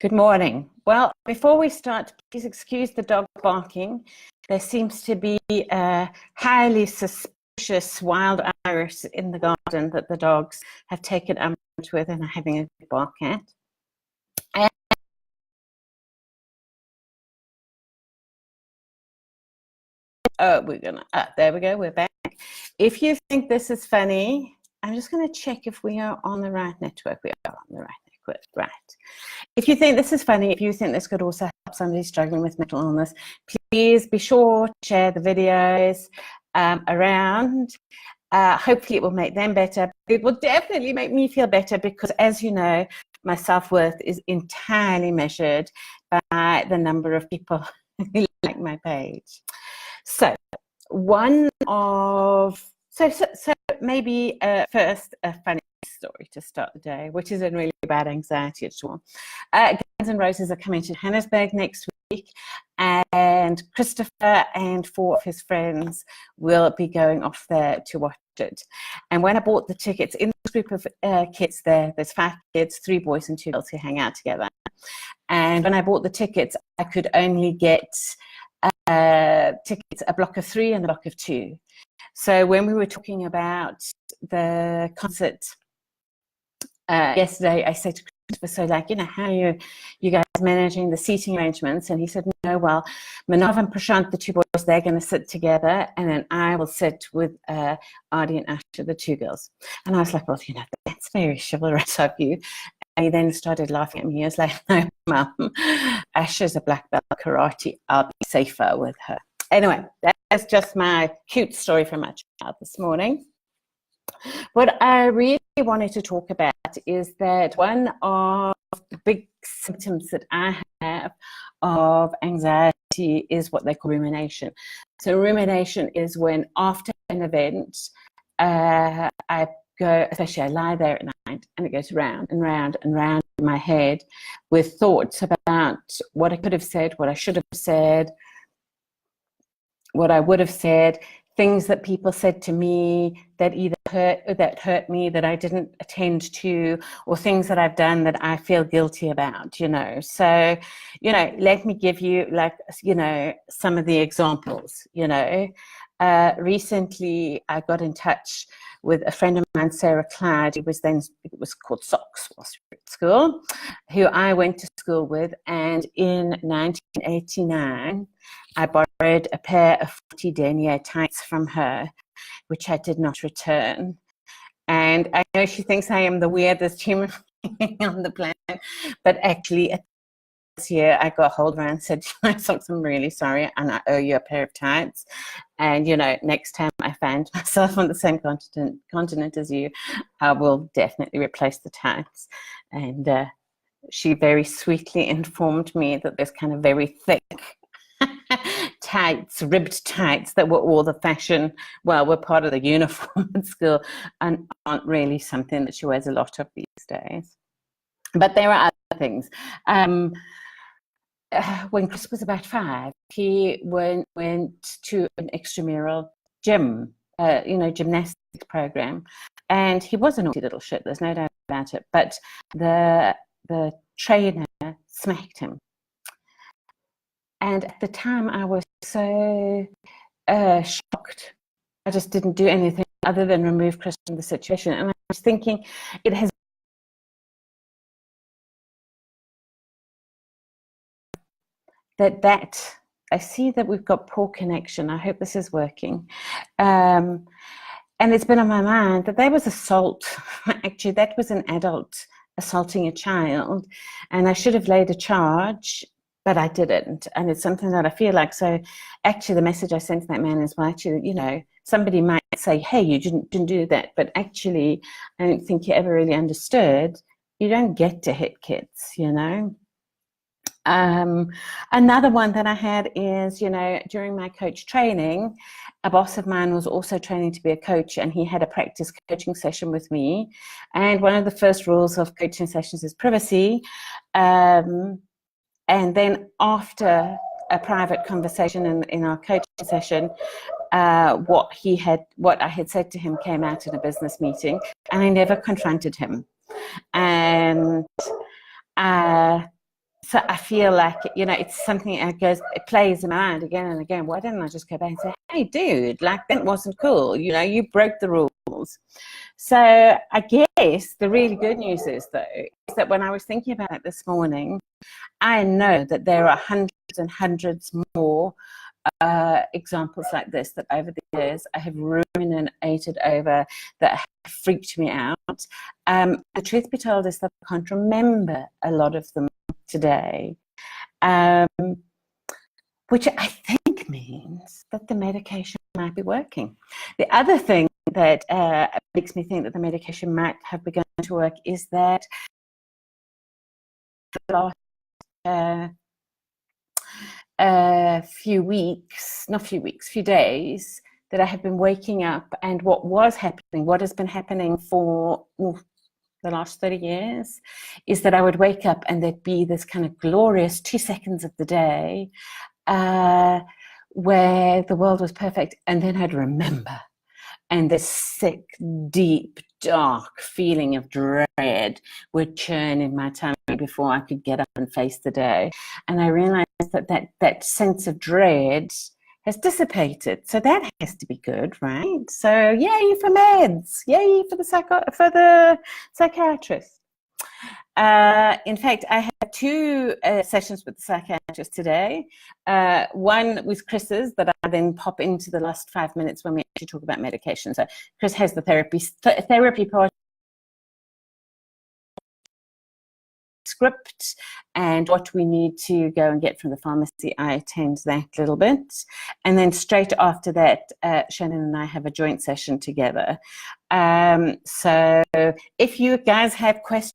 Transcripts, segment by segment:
Good morning. Well, before we start, please excuse the dog barking. There seems to be a highly suspicious wild iris in the garden that the dogs have taken umbrage with and are having a good bark at. There we go, we're back. If you think this is funny, I'm just going to check if we are on the right network. We are on the right network, right. If you think this is funny, if you think this could also help somebody struggling with mental illness, please be sure to share the videos around. Hopefully it will make them better. It will definitely make me feel better because, as you know, my self-worth is entirely measured by the number of people who like my page. So maybe first a funny story to start the day, which is a really bad anxiety at all. Guns N' Roses are coming to Johannesburg next week, and Christopher and 4 of his friends will be going off there to watch it. And when I bought the tickets, in this group of kids there's 5 kids, 3 boys and 2 girls who hang out together. And when I bought the tickets, I could only get tickets a block of 3 and a block of 2. So when we were talking about the concert yesterday, I said to Christopher, so like, you know, how are you guys managing the seating arrangements? And he said, no, well, Manav and Prashant, the 2 boys, they're going to sit together, and then I will sit with Adi and Asha, the 2 girls. And I was like, well, you know, that's very chivalrous of you. And he then started laughing at me. He was like, no, Mum, Asha's a black belt karate. I'll be safer with her. Anyway, that's just my cute story from my child this morning. What I really wanted to talk about is that one of the big symptoms that I have of anxiety is what they call rumination. So rumination is when after an event, I lie there at night and it goes round and round and round in my head with thoughts about what I could have said, what I should have said, what I would have said, things that people said to me that either hurt me, that I didn't attend to, or things that I've done that I feel guilty about, you know. So, you know, let me give you, like, you know, some of the examples, you know. Recently, I got in touch with a friend of mine, Sarah Clyde, it was called Socks whilst we were at school, who I went to school with. And in 1989, I borrowed a pair of 40 denier tights from her, which I did not return. And I know she thinks I am the weirdest human being on the planet, but actually this year I got hold of her and said, Socks, I'm really sorry, and I owe you a pair of tights. And, you know, next time I find myself on the same continent as you, I will definitely replace the tights. And she very sweetly informed me that there's kind of very thick tights, ribbed tights that were all the fashion, well, were part of the uniform at school and aren't really something that she wears a lot of these days. But there are other things. When Chris was about 5, he went to an extramural gym, you know, gymnastics program, and he was a naughty little shit, there's no doubt about it, but the trainer smacked him. And at the time I was so shocked. I just didn't do anything other than remove Chris from the situation. And I was thinking, it has that I see that we've got poor connection. I hope this is working. And it's been on my mind that there was assault. Actually, that was an adult assaulting a child, and I should have laid a charge, but I didn't. And it's something that I feel like, so actually the message I sent to that man is, well, actually, you know, somebody might say, hey, you didn't do that, but actually I don't think you ever really understood. You don't get to hit kids, you know. Another one that I had is, you know, during my coach training, a boss of mine was also training to be a coach, and he had a practice coaching session with me. And one of the first rules of coaching sessions is privacy. And then after a private conversation in our coaching session, what I had said to him came out in a business meeting, and I never confronted him. And So I feel like, you know, it's something that it plays in my mind again and again. Why didn't I just go back and say, hey, dude, like, that wasn't cool. You know, you broke the rules. So I guess the really good news is, though, is that when I was thinking about it this morning, I know that there are hundreds and hundreds more examples like this that over the years I have ruminated over, that have freaked me out. The truth be told is that I can't remember a lot of them today, which I think means that the medication might be working. The other thing that makes me think that the medication might have begun to work is that the last few days, that I have been waking up, and what has been happening for the last 30 years, is that I would wake up and there'd be this kind of glorious 2 seconds of the day where the world was perfect, and then I'd remember, and this sick, deep, dark feeling of dread would churn in my tummy before I could get up and face the day. And I realized that sense of dread has dissipated. So that has to be good, right? So yay for meds, yay for the psychiatrist. In fact, I had 2 sessions with the psychiatrist today. One with Chris's that I then pop into the last 5 minutes when we actually talk about medication. So Chris has the therapy part script and what we need to go and get from the pharmacy. I attend that little bit, and then straight after that, Shannon and I have a joint session together. So if you guys have questions,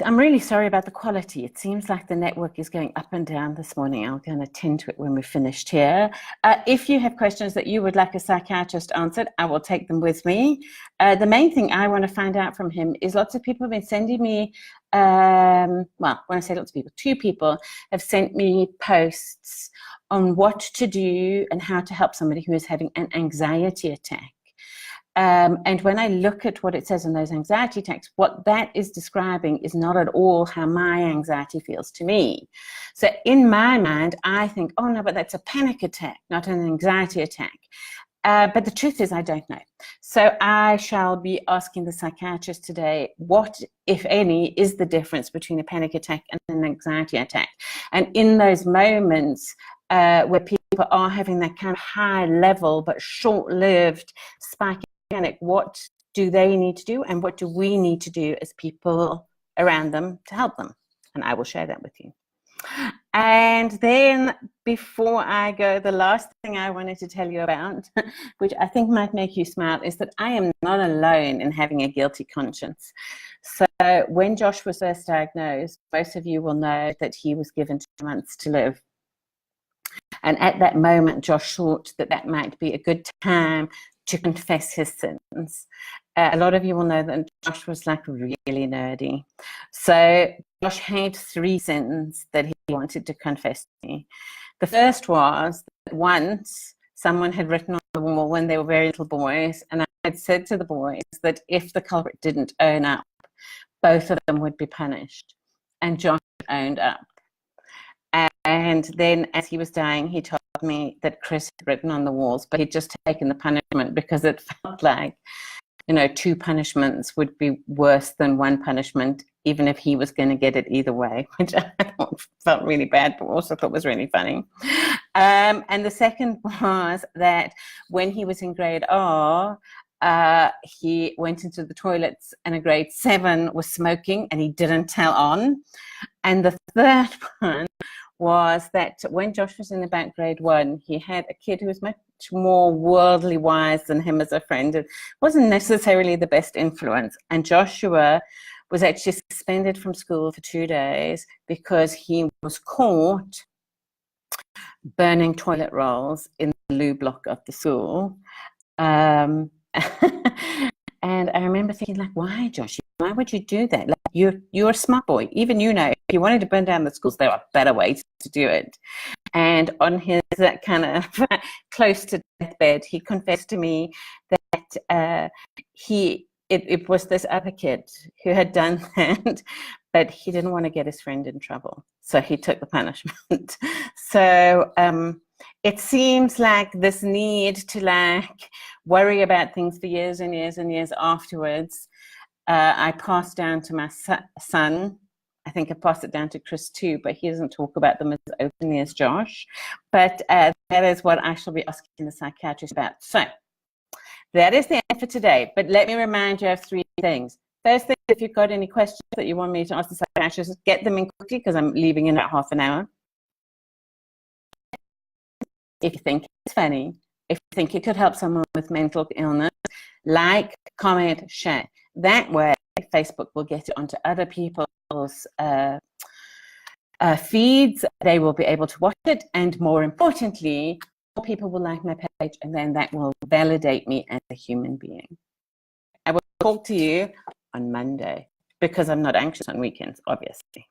I'm really sorry about the quality. It seems like the network is going up and down this morning. I'm going to attend to it when we're finished here. If you have questions that you would like a psychiatrist answered, I will take them with me. The main thing I want to find out from him is lots of people have been sending me, well, when I say lots of people, 2 people have sent me posts on what to do and how to help somebody who is having an anxiety attack. And when I look at what it says in those anxiety attacks, what that is describing is not at all how my anxiety feels to me. So in my mind, I think, oh no, but that's a panic attack, not an anxiety attack. But the truth is I don't know. So I shall be asking the psychiatrist today, what, if any, is the difference between a panic attack and an anxiety attack? And in those moments where people are having that kind of high level but short-lived spike, what do they need to do, and what do we need to do as people around them to help them? And I will share that with you. And then before I go, the last thing I wanted to tell you about, which I think might make you smile, is that I am not alone in having a guilty conscience. So when Josh was first diagnosed, most of you will know that he was given 2 months to live. And at that moment, Josh thought that that might be a good time to confess his sins. A lot of you will know that Josh was like really nerdy. So Josh had 3 sins that he wanted to confess to me. The first was that once someone had written on the wall when they were very little boys, and I had said to the boys that if the culprit didn't own up, both of them would be punished. And Josh owned up. And then as he was dying, he told me that Chris had written on the walls, but he'd just taken the punishment because it felt like, you know, 2 punishments would be worse than 1 punishment, even if he was going to get it either way, which I thought felt really bad, but also thought was really funny. And the second was that when he was in grade R, he went into the toilets and a grade 7 was smoking and he didn't tell on. And the third one was that when Josh was in about grade 1, he had a kid who was much more worldly wise than him as a friend. It wasn't necessarily the best influence. And Joshua was actually suspended from school for 2 days because he was caught burning toilet rolls in the loo block of the school. And I remember thinking, like, why, Josh? Why would you do that? Like, you're a smart boy. Even you know, if you wanted to burn down the schools, there are better ways to do it. And on his kind of close to deathbed, he confessed to me that it was this other kid who had done that, but he didn't want to get his friend in trouble, so he took the punishment. So it seems like this need to worry about things for years and years and years afterwards, I passed down to my son. I think I passed it down to Chris too, but he doesn't talk about them as openly as Josh. But that is what I shall be asking the psychiatrist about. So that is the end for today. But let me remind you of 3 things. First thing, if you've got any questions that you want me to ask the psychiatrist, get them in quickly because I'm leaving in about half an hour. If you think it's funny, if you think it could help someone with mental illness, like, comment, share. That way, Facebook will get it onto other people's feeds. They will be able to watch it, and more importantly, more people will like my page, and then that will validate me as a human being. I will talk to you on Monday because I'm not anxious on weekends, obviously.